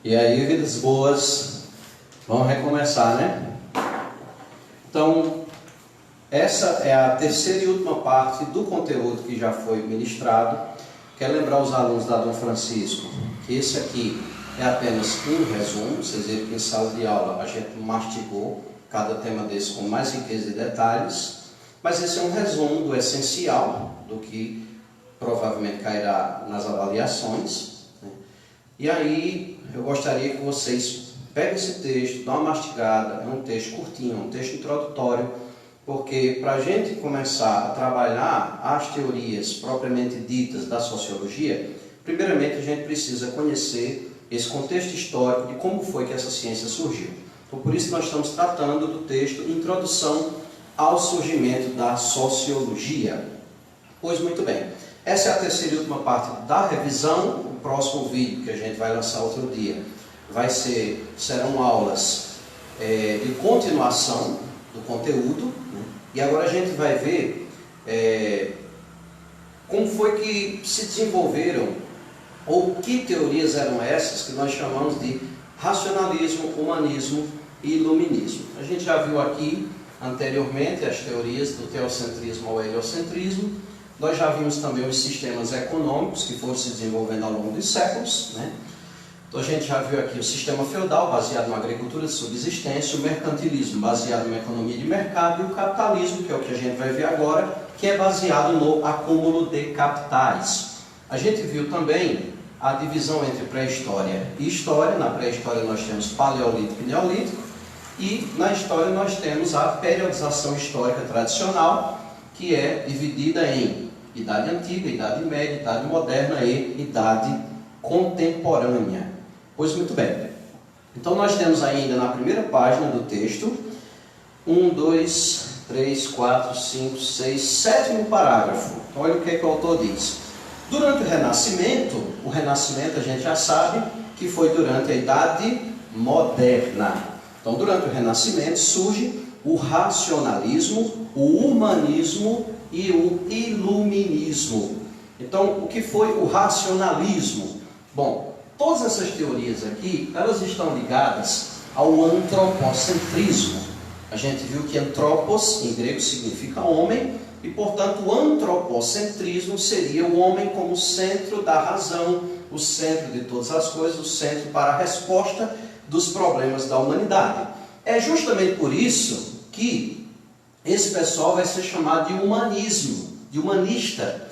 E aí, vidas boas, vamos recomeçar, né? Então, essa é a terceira e última parte do conteúdo que já foi ministrado. Quero lembrar os alunos da Dom Francisco que esse aqui é apenas um resumo. Vocês viram que em sala de aula a gente mastigou cada tema desse com mais riqueza de detalhes, mas esse é um resumo do essencial, do que provavelmente cairá nas avaliações, né? E aí eu gostaria que vocês peguem esse texto, dão uma mastigada. É um texto curtinho, é um texto introdutório, porque para a gente começar a trabalhar as teorias propriamente ditas da sociologia, primeiramente a gente precisa conhecer esse contexto histórico de como foi que essa ciência surgiu. Então, por isso nós estamos tratando do texto Introdução ao Surgimento da Sociologia. Pois muito bem, essa é a terceira e última parte da revisão. O próximo vídeo que a gente vai lançar outro dia serão aulas de continuação do conteúdo, né? E agora a gente vai ver como foi que se desenvolveram, ou que teorias eram essas que nós chamamos de racionalismo, humanismo e iluminismo. A gente já viu aqui anteriormente as teorias do teocentrismo ao heliocentrismo. Nós já vimos também os sistemas econômicos que foram se desenvolvendo ao longo dos séculos, né? Então a gente já viu aqui o sistema feudal, baseado na agricultura de subsistência, o mercantilismo, baseado na economia de mercado, e o capitalismo, que é o que a gente vai ver agora, que é baseado no acúmulo de capitais. A gente viu também a divisão entre pré-história e história. Na pré-história nós temos paleolítico e neolítico, e na história nós temos a periodização histórica tradicional, que é dividida em Idade Antiga, Idade Média, Idade Moderna e Idade Contemporânea. Pois muito bem. Então nós temos ainda na primeira página do texto 1, 2, 3, 4, 5, 6, sétimo parágrafo. Então olha o que é que o autor diz. Durante o Renascimento a gente já sabe que foi durante a Idade Moderna. Então durante o Renascimento surge o racionalismo, o humanismo e o iluminismo. Então o que foi o racionalismo? Bom, todas essas teorias aqui, elas estão ligadas ao antropocentrismo. A gente viu que antropos em grego significa homem, e portanto o antropocentrismo seria o homem como centro da razão, o centro de todas as coisas, o centro para a resposta dos problemas da humanidade. É justamente por isso que esse pessoal vai ser chamado de humanismo, de humanista,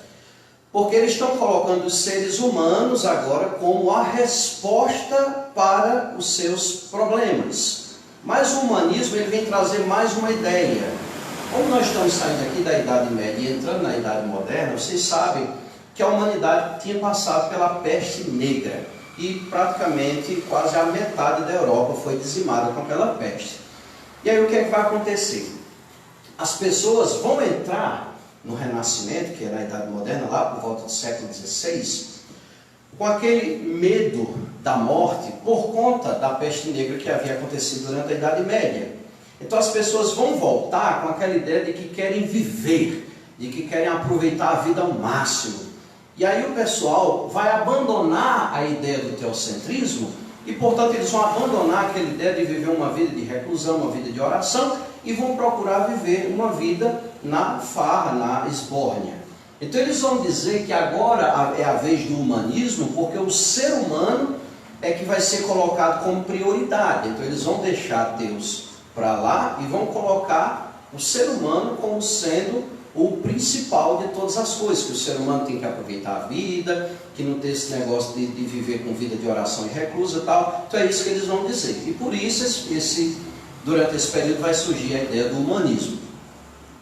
porque eles estão colocando os seres humanos agora como a resposta para os seus problemas. Mas o humanismo ele vem trazer mais uma ideia. Como nós estamos saindo aqui da Idade Média e entrando na Idade Moderna, vocês sabem que a humanidade tinha passado pela peste negra e praticamente quase a metade da Europa foi dizimada com aquela peste. E aí o que é que vai acontecer? As pessoas vão entrar no Renascimento, que é na Idade Moderna, lá por volta do século XVI, com aquele medo da morte por conta da peste negra que havia acontecido durante a Idade Média. Então as pessoas vão voltar com aquela ideia de que querem viver, de que querem aproveitar a vida ao máximo. E aí o pessoal vai abandonar a ideia do teocentrismo e, portanto, eles vão abandonar aquela ideia de viver uma vida de reclusão, uma vida de oração, e vão procurar viver uma vida na farra, na esbórnia. Então eles vão dizer que agora é a vez do humanismo, porque o ser humano é que vai ser colocado como prioridade. Então eles vão deixar Deus para lá e vão colocar o ser humano como sendo o principal de todas as coisas, que o ser humano tem que aproveitar a vida, que não tem esse negócio de viver com vida de oração e reclusa e tal. Então é isso que eles vão dizer. E por isso durante esse período vai surgir a ideia do humanismo.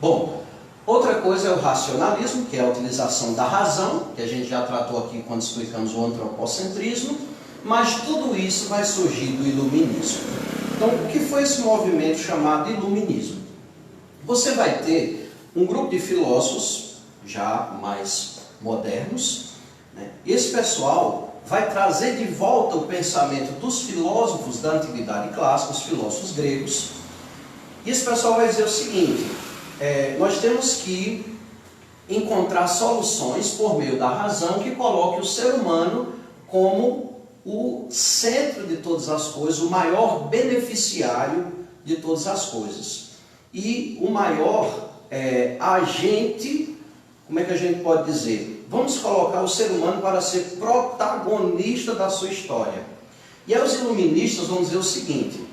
Bom, outra coisa é o racionalismo, que é a utilização da razão, que a gente já tratou aqui quando explicamos o antropocentrismo, mas tudo isso vai surgir do iluminismo. Então, o que foi esse movimento chamado de iluminismo? Você vai ter um grupo de filósofos, já mais modernos, né? Esse pessoal vai trazer de volta o pensamento dos filósofos da antiguidade clássica, os filósofos gregos. E esse pessoal vai dizer o seguinte: nós temos que encontrar soluções por meio da razão que coloque o ser humano como o centro de todas as coisas, o maior beneficiário de todas as coisas. E o maior agente, como é que a gente pode dizer? Vamos colocar o ser humano para ser protagonista da sua história. E aí os iluministas vão dizer o seguinte: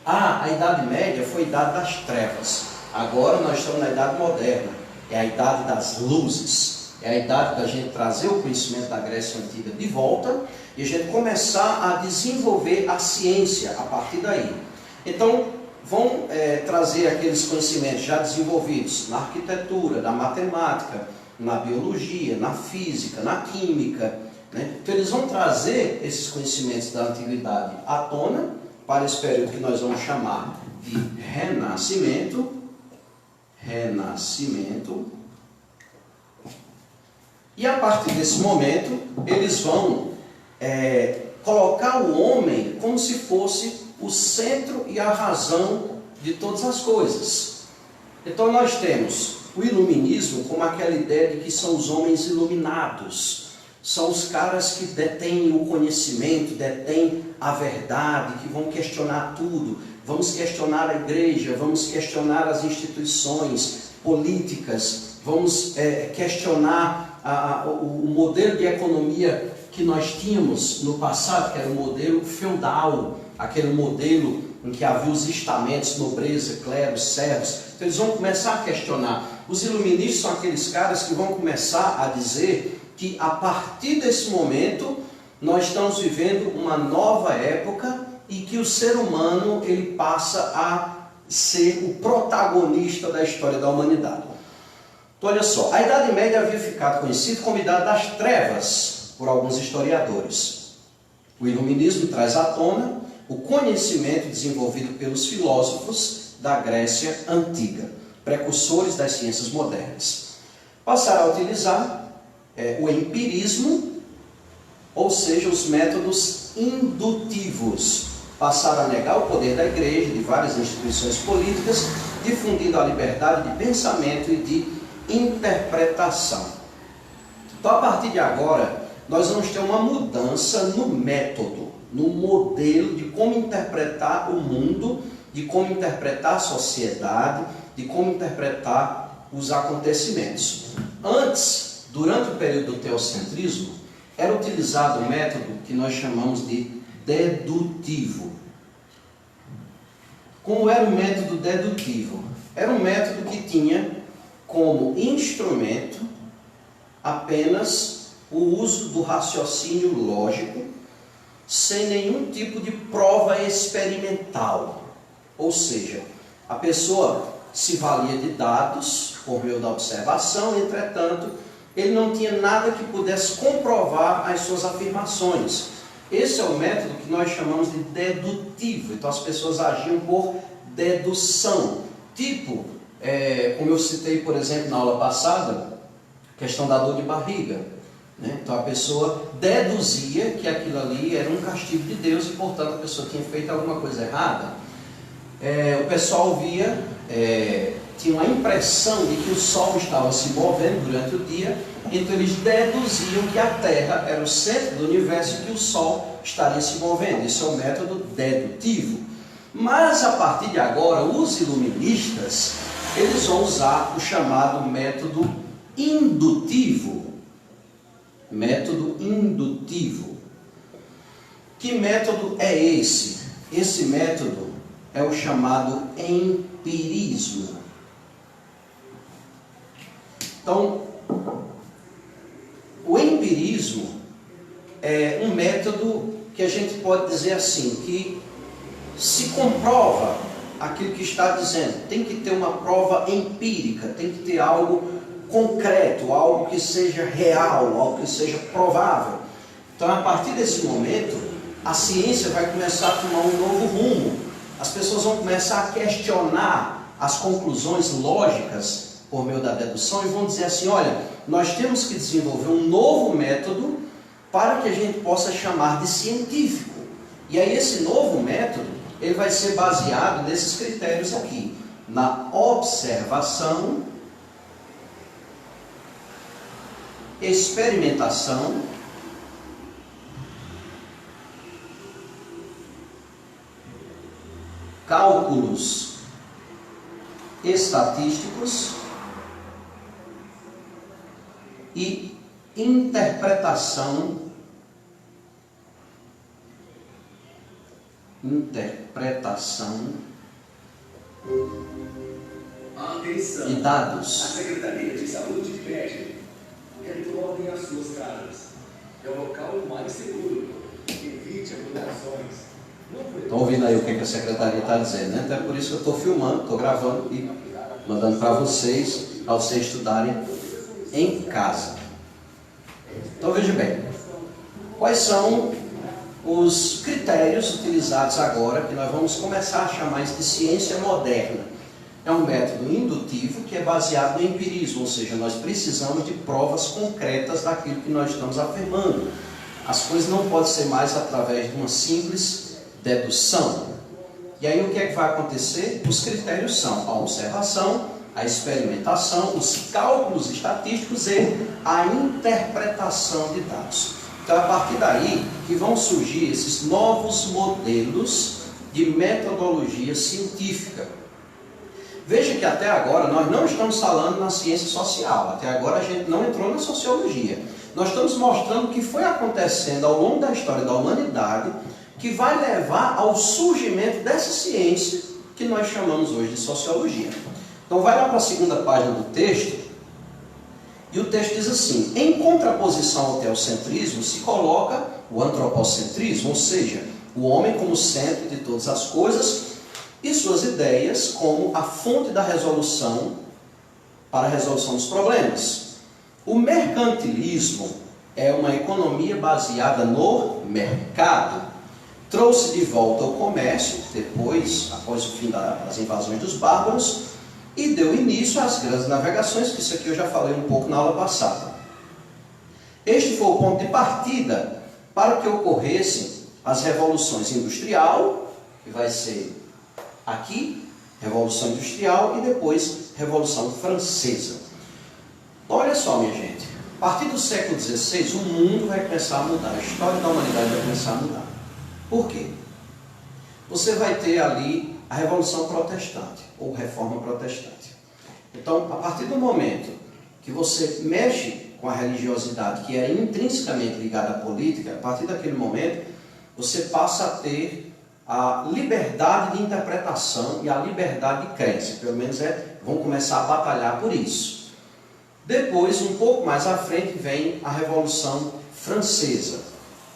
a Idade Média foi a idade das trevas, agora nós estamos na Idade Moderna, é a idade das luzes, é a idade da gente trazer o conhecimento da Grécia Antiga de volta e a gente começar a desenvolver a ciência a partir daí. Então, vão trazer aqueles conhecimentos já desenvolvidos na arquitetura, na matemática, na biologia, na física, na química, né? Então eles vão trazer esses conhecimentos da antiguidade à tona para esse período que nós vamos chamar de Renascimento. E a partir desse momento eles vão colocar o homem como se fosse o centro e a razão de todas as coisas. Então nós temos o iluminismo como aquela ideia de que são os homens iluminados, são os caras que detêm o conhecimento, detêm a verdade, que vão questionar tudo. Vamos questionar a igreja, vamos questionar as instituições políticas, vamos questionar o modelo de economia que nós tínhamos no passado, que era o modelo feudal, aquele modelo em que havia os estamentos, nobreza, clero, servos. Então eles vão começar a questionar. Os iluministas são aqueles caras que vão começar a dizer que a partir desse momento nós estamos vivendo uma nova época e que o ser humano ele passa a ser o protagonista da história da humanidade. Então olha só, a Idade Média havia ficado conhecida como Idade das Trevas por alguns historiadores. O iluminismo traz à tona o conhecimento desenvolvido pelos filósofos da Grécia Antiga, precursores das ciências modernas. Passaram a utilizar o empirismo, ou seja, os métodos indutivos. Passaram a negar o poder da igreja, de várias instituições políticas, difundindo a liberdade de pensamento e de interpretação. Então, a partir de agora, nós vamos ter uma mudança no método, no modelo de como interpretar o mundo, de como interpretar a sociedade, de como interpretar os acontecimentos. Antes, durante o período do teocentrismo, era utilizado um método que nós chamamos de dedutivo. Como era o método dedutivo? Era um método que tinha como instrumento apenas o uso do raciocínio lógico, sem nenhum tipo de prova experimental. Ou seja, a pessoa se valia de dados por meio da observação, entretanto, ele não tinha nada que pudesse comprovar as suas afirmações. Esse é o método que nós chamamos de dedutivo. Então as pessoas agiam por dedução. Tipo, como eu citei, por exemplo, na aula passada, a questão da dor de barriga. Então a pessoa deduzia que aquilo ali era um castigo de Deus e, portanto, a pessoa tinha feito alguma coisa errada. O pessoal via, tinha uma impressão de que o Sol estava se movendo durante o dia, então eles deduziam que a Terra era o centro do universo e que o Sol estaria se movendo. Esse é o método dedutivo. Mas a partir de agora, os iluministas, eles vão usar o chamado método indutivo. Método indutivo. Que método é esse? Esse método é o chamado empirismo. Então, o empirismo é um método que a gente pode dizer assim, que se comprova aquilo que está dizendo. Tem que ter uma prova empírica, tem que ter algo concreto, algo que seja real, algo que seja provável. Então, a partir desse momento, a ciência vai começar a tomar um novo rumo. As pessoas vão começar a questionar as conclusões lógicas por meio da dedução e vão dizer assim, olha, nós temos que desenvolver um novo método para que a gente possa chamar de científico. E aí esse novo método, ele vai ser baseado nesses critérios aqui, na observação, experimentação cálculos estatísticos e interpretação Atenção. de dados. A Secretaria de Saúde pede que retornem às suas casas. É o local mais seguro. Evite aglomerações. Estão ouvindo aí o que a Secretaria está dizendo, né? Então é por isso que eu estou filmando, estou gravando e mandando para vocês estudarem em casa. Então veja bem, quais são os critérios utilizados agora, que nós vamos começar a chamar isso de ciência moderna. É um método indutivo que é baseado no empirismo, ou seja, nós precisamos de provas concretas daquilo que nós estamos afirmando. As coisas não podem ser mais através de uma simples dedução. E aí o que é que vai acontecer? Os critérios são a observação, a experimentação, os cálculos estatísticos e a interpretação de dados. Então, a partir daí que vão surgir esses novos modelos de metodologia científica. Veja que até agora nós não estamos falando na ciência social, até agora a gente não entrou na sociologia. Nós estamos mostrando o que foi acontecendo ao longo da história da humanidade que vai levar ao surgimento dessa ciência que nós chamamos hoje de sociologia. Então vai lá para a segunda página do texto, e o texto diz assim: em contraposição ao teocentrismo se coloca o antropocentrismo, ou seja, o homem como centro de todas as coisas e suas ideias como a fonte da resolução para a resolução dos problemas. O mercantilismo é uma economia baseada no mercado. Trouxe de volta o comércio, após o fim das invasões dos bárbaros, e deu início às grandes navegações, que isso aqui eu já falei um pouco na aula passada. Este foi o ponto de partida para que ocorressem as revoluções industrial, que vai ser aqui, Revolução Industrial, e depois Revolução Francesa. Então, olha só, minha gente, a partir do século XVI, o mundo vai começar a mudar, a história da humanidade vai começar a mudar. Por quê? Você vai ter ali a Revolução Protestante, ou Reforma Protestante. Então, a partir do momento que você mexe com a religiosidade, que é intrinsecamente ligada à política, a partir daquele momento, você passa a ter a liberdade de interpretação e a liberdade de crença. Pelo menos vão começar a batalhar por isso. Depois, um pouco mais à frente, vem a Revolução Francesa,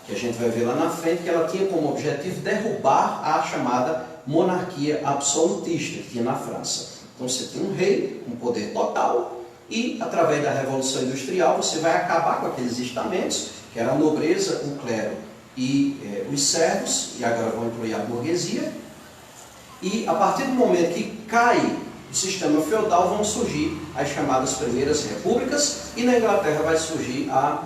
que a gente vai ver lá na frente, que ela tinha como objetivo derrubar a chamada monarquia absolutista que tinha na França. Então você tem um rei com poder total e, através da Revolução Industrial, você vai acabar com aqueles estamentos, que era a nobreza, o clero e os servos, e agora vão incluir a burguesia. E a partir do momento que cai o sistema feudal, vão surgir as chamadas primeiras repúblicas, e na Inglaterra vai surgir a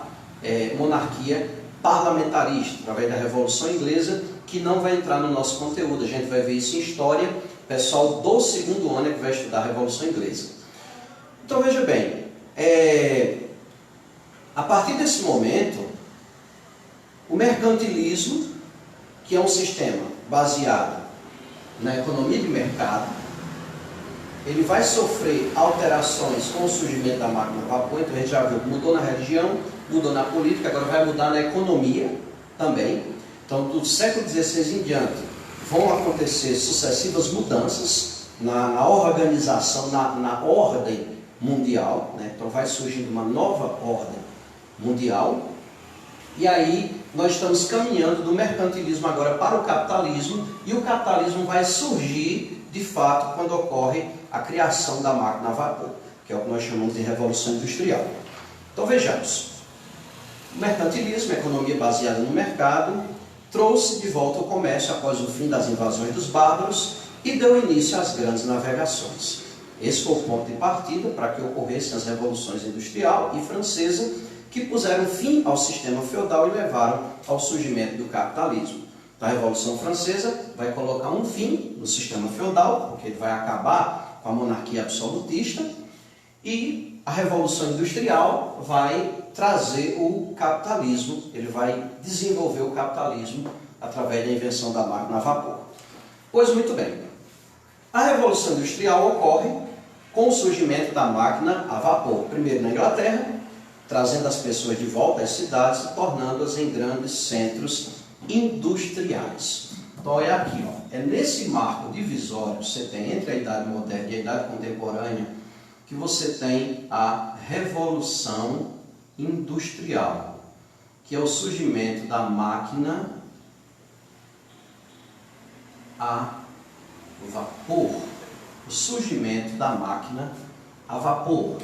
monarquia parlamentarista, através da Revolução Inglesa, que não vai entrar no nosso conteúdo. A gente vai ver isso em história. O pessoal do segundo ano é que vai estudar a Revolução Inglesa. Então veja bem, a partir desse momento, o mercantilismo, que é um sistema baseado na economia de mercado, ele vai sofrer alterações com o surgimento da máquina a vapor. Então a gente já viu que mudou na religião, mudou na política, agora vai mudar na economia também. Então, do século XVI em diante, vão acontecer sucessivas mudanças na organização, na ordem mundial, né? Então vai surgindo uma nova ordem mundial, e aí nós estamos caminhando do mercantilismo agora para o capitalismo, e o capitalismo vai surgir de fato quando ocorre a criação da máquina a vapor, que é o que nós chamamos de Revolução Industrial. Então vejamos, o mercantilismo, a economia baseada no mercado, trouxe de volta o comércio após o fim das invasões dos bárbaros e deu início às grandes navegações. Esse foi o ponto de partida para que ocorressem as revoluções industrial e francesa, que puseram fim ao sistema feudal e levaram ao surgimento do capitalismo. Então, a Revolução Francesa vai colocar um fim no sistema feudal, porque ele vai acabar com a monarquia absolutista, e a Revolução Industrial vai trazer o capitalismo, ele vai desenvolver o capitalismo através da invenção da máquina a vapor. Pois muito bem, A Revolução Industrial ocorre com o surgimento da máquina a vapor, primeiro na Inglaterra, trazendo as pessoas de volta às cidades e tornando-as em grandes centros industriais. Então, olha aqui, ó, é nesse marco divisório que você tem entre a Idade Moderna e a Idade Contemporânea que você tem a Revolução Industrial, que é o surgimento da máquina a vapor. O surgimento da máquina a vapor.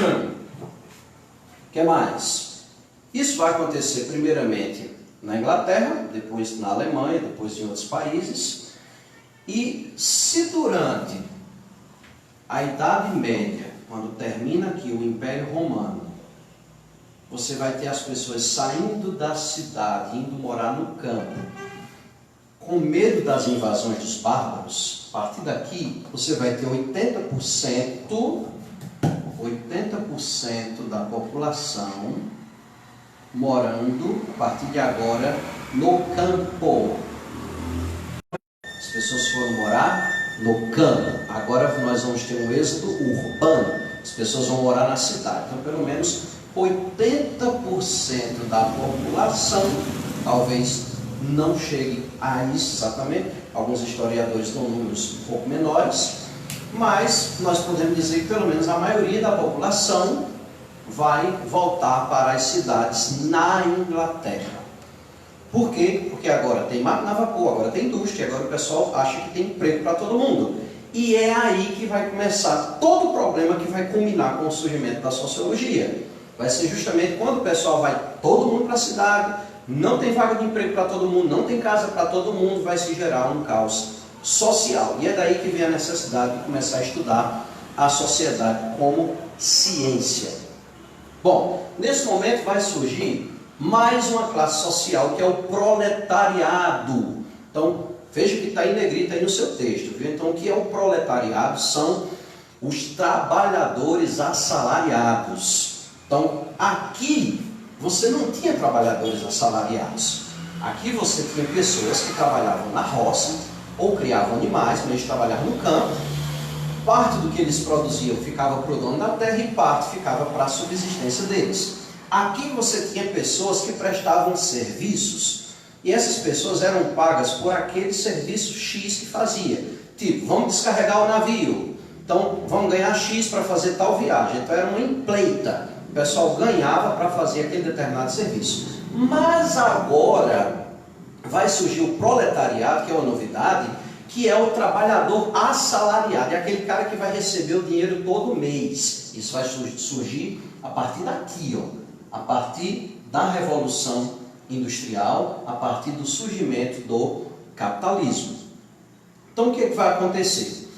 O que mais? Isso vai acontecer primeiramente na Inglaterra, depois na Alemanha, depois em outros países. E se durante a Idade Média, quando termina aqui o Império Romano, você vai ter as pessoas saindo da cidade, indo morar no campo, com medo das invasões dos bárbaros, a partir daqui você vai ter 80% da população morando, a partir de agora, no campo. As pessoas foram morar no campo. Agora nós vamos ter um êxodo urbano. As pessoas vão morar na cidade. Então, pelo menos 80% da população, talvez não chegue a isso exatamente. Alguns historiadores dão números um pouco menores, mas nós podemos dizer que pelo menos a maioria da população vai voltar para as cidades na Inglaterra. Por quê? Porque agora tem máquina a vapor, agora tem indústria, agora o pessoal acha que tem emprego para todo mundo. E é aí que vai começar todo o problema que vai culminar com o surgimento da sociologia. Vai ser justamente quando o pessoal vai todo mundo para a cidade, não tem vaga de emprego para todo mundo, não tem casa para todo mundo, vai se gerar um caos social. E é daí que vem a necessidade de começar a estudar a sociedade como ciência. Bom, nesse momento vai surgir mais uma classe social, que é o proletariado. Então, veja que está em negrito aí no seu texto, viu? Então, o que é o proletariado? São os trabalhadores assalariados. Então, aqui você não tinha trabalhadores assalariados. Aqui você tinha pessoas que trabalhavam na roça ou criavam animais, mas eles trabalhavam no campo. Parte do que eles produziam ficava para o dono da terra e parte ficava para a subsistência deles. Aqui você tinha pessoas que prestavam serviços e essas pessoas eram pagas por aquele serviço X que fazia. Tipo, vamos descarregar o navio, então vamos ganhar X para fazer tal viagem. Então era uma empleita. O pessoal ganhava para fazer aquele determinado serviço. Mas agora vai surgir o proletariado, que é uma novidade, que é o trabalhador assalariado. É aquele cara que vai receber o dinheiro todo mês. Isso vai surgir a partir daqui, ó, a partir da Revolução Industrial, a partir do surgimento do capitalismo. Então o que vai acontecer?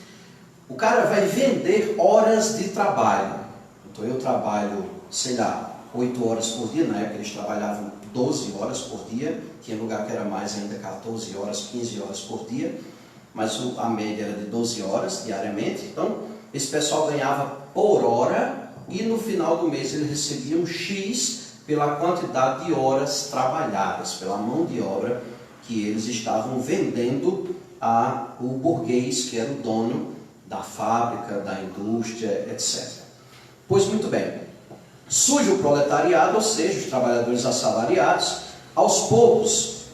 O cara vai vender horas de trabalho. Então eu trabalho, sei lá, 8 horas por dia, na época eles trabalhavam 12 horas por dia, tinha lugar que era mais ainda, 14 horas, 15 horas por dia, mas a média era de 12 horas diariamente. Então esse pessoal ganhava por hora e no final do mês eles recebiam X pela quantidade de horas trabalhadas, pela mão de obra que eles estavam vendendo ao burguês, que era o dono da fábrica, da indústria, etc. Pois muito bem, surge o proletariado, ou seja, os trabalhadores assalariados. Aos poucos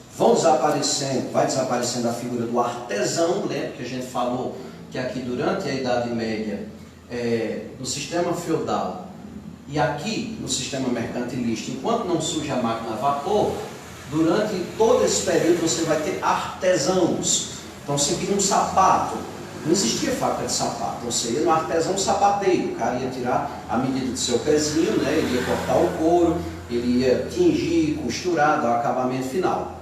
vai desaparecendo a figura do artesão. Lembra que a gente falou que aqui durante a Idade Média, no sistema feudal e aqui no sistema mercantilista, enquanto não surge a máquina a vapor, durante todo esse período você vai ter artesãos. Então você queria um sapato, não existia fábrica de sapato, então você ia no artesão sapateiro, o cara ia tirar a medida do seu pezinho, né? Ele ia cortar o couro, ele ia tingir, costurar, dar o acabamento final.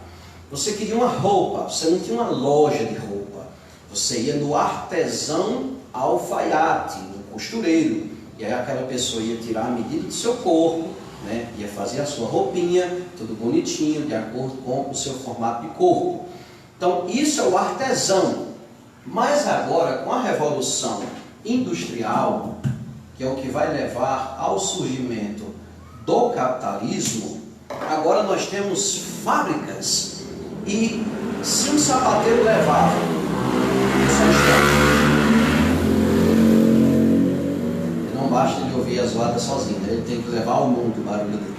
Você queria uma roupa, você não tinha uma loja de roupa, você ia no artesão alfaiate, no costureiro, e aí aquela pessoa ia tirar a medida do seu corpo, né? Ia fazer a sua roupinha, tudo bonitinho, de acordo com o seu formato de corpo. Então isso é o artesão. Mas agora, com a Revolução Industrial, que é o que vai levar ao surgimento do capitalismo, agora nós temos fábricas. E se um sapateiro levava aí a zoada sozinho, né? Ele tem que levar ao mundo o barulho dele.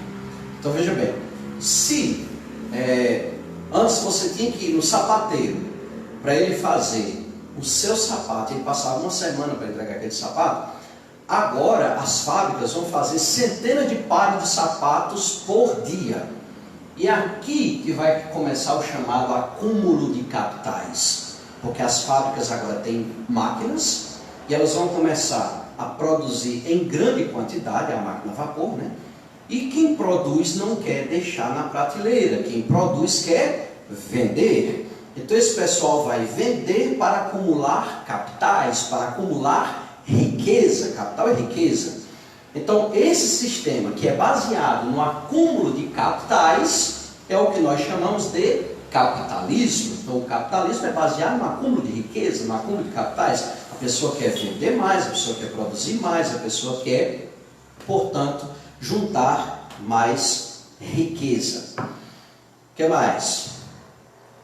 Então veja bem, se antes você tinha que ir no sapateiro para ele fazer o seu sapato, ele passava uma semana para entregar aquele sapato, agora as fábricas vão fazer centenas de pares de sapatos por dia. E é aqui que vai começar o chamado acúmulo de capitais, porque as fábricas agora têm máquinas e elas vão começar a produzir em grande quantidade, a máquina a vapor, né? E quem produz não quer deixar na prateleira, quem produz quer vender. Então esse pessoal vai vender para acumular capitais, para acumular riqueza. Capital é riqueza. Então esse sistema que é baseado no acúmulo de capitais é o que nós chamamos de capitalismo. Então o capitalismo é baseado no acúmulo de riqueza, no acúmulo de capitais. A pessoa quer vender mais, a pessoa quer produzir mais, a pessoa quer, portanto, juntar mais riqueza. O que mais?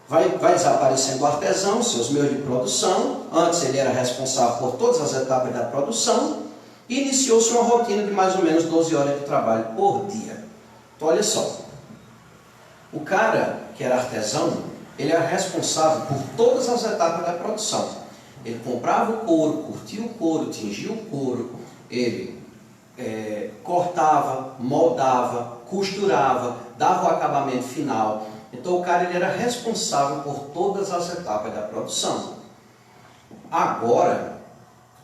Vai desaparecendo o artesão, seus meios de produção. Antes ele era responsável por todas as etapas da produção. E iniciou-se uma rotina de mais ou menos 12 horas de trabalho por dia. Então olha só, o cara que era artesão, ele era responsável por todas as etapas da produção. Ele comprava o couro, curtia o couro, tingia o couro, ele cortava, moldava, costurava, dava o acabamento final. Então o cara ele era responsável por todas as etapas da produção. Agora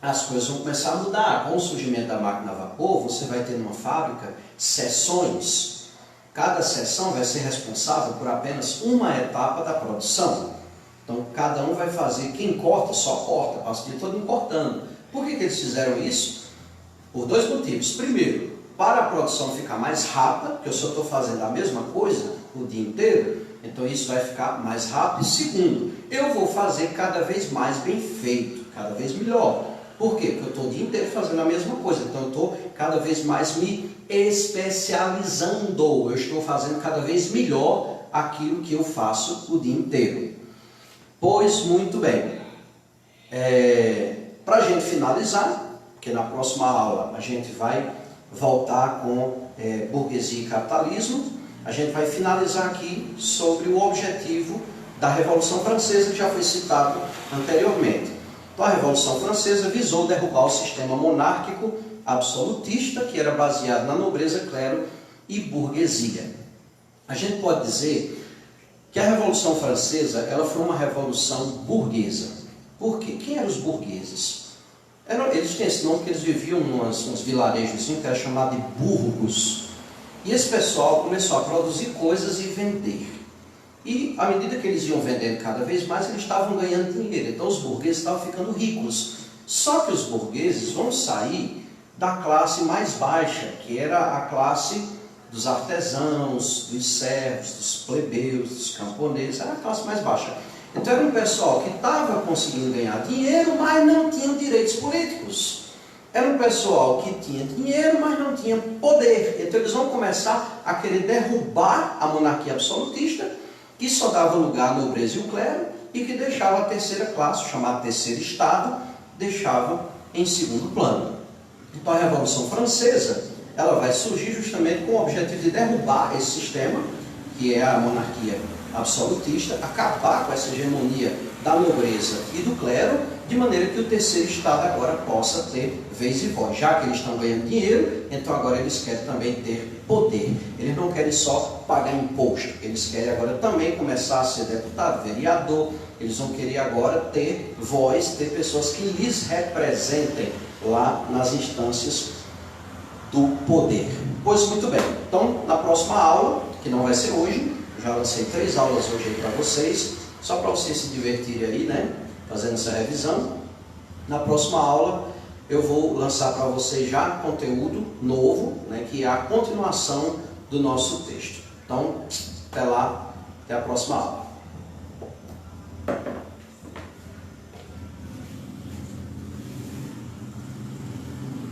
as coisas vão começar a mudar. Com o surgimento da máquina a vapor, você vai ter numa fábrica seções. Cada seção vai ser responsável por apenas uma etapa da produção. Então cada um vai fazer, quem corta só corta, passa o dia todo cortando. Por que eles fizeram isso? Por dois motivos. Primeiro, para a produção ficar mais rápida, porque eu só estou fazendo a mesma coisa o dia inteiro, então isso vai ficar mais rápido. E segundo, eu vou fazer cada vez mais bem feito, cada vez melhor. Por quê? Porque eu estou o dia inteiro fazendo a mesma coisa, então eu estou cada vez mais me especializando, eu estou fazendo cada vez melhor aquilo que eu faço o dia inteiro. Pois muito bem, para a gente finalizar, porque na próxima aula a gente vai voltar com burguesia e capitalismo, a gente vai finalizar aqui sobre o objetivo da Revolução Francesa, que já foi citado anteriormente. Então, a Revolução Francesa visou derrubar o sistema monárquico absolutista, que era baseado na nobreza, clero e burguesia. A gente pode dizer que a Revolução Francesa ela foi uma revolução burguesa. Por quê? Quem eram os burgueses? Eles tinham esse nome porque eles viviam uns vilarejos que era chamado de burgos. E esse pessoal começou a produzir coisas e vender. E à medida que eles iam vendendo cada vez mais, eles estavam ganhando dinheiro. Então os burgueses estavam ficando ricos. Só que os burgueses vão sair da classe mais baixa, que era a classe dos artesãos, dos servos, dos plebeus, dos camponeses, era a classe mais baixa. Então era um pessoal que estava conseguindo ganhar dinheiro, mas não tinha direitos políticos. Era um pessoal que tinha dinheiro, mas não tinha poder. Então eles vão começar a querer derrubar a monarquia absolutista, que só dava lugar à nobreza e o clero, e que deixava a terceira classe, chamada terceiro estado, deixava em segundo plano. Então a Revolução Francesa, ela vai surgir justamente com o objetivo de derrubar esse sistema, que é a monarquia absolutista, acabar com essa hegemonia da nobreza e do clero, de maneira que o terceiro estado agora possa ter vez e voz. Já que eles estão ganhando dinheiro, então agora eles querem também ter poder. Eles não querem só pagar imposto, eles querem agora também começar a ser deputado, vereador, eles vão querer agora ter voz, ter pessoas que lhes representem lá nas instâncias do poder. Pois muito bem, então na próxima aula, que não vai ser hoje, já lancei 3 aulas hoje aí para vocês, só para vocês se divertirem aí, né? Fazendo essa revisão. Na próxima aula eu vou lançar para vocês já conteúdo novo, né? Que é a continuação do nosso texto. Então, até lá, até a próxima aula.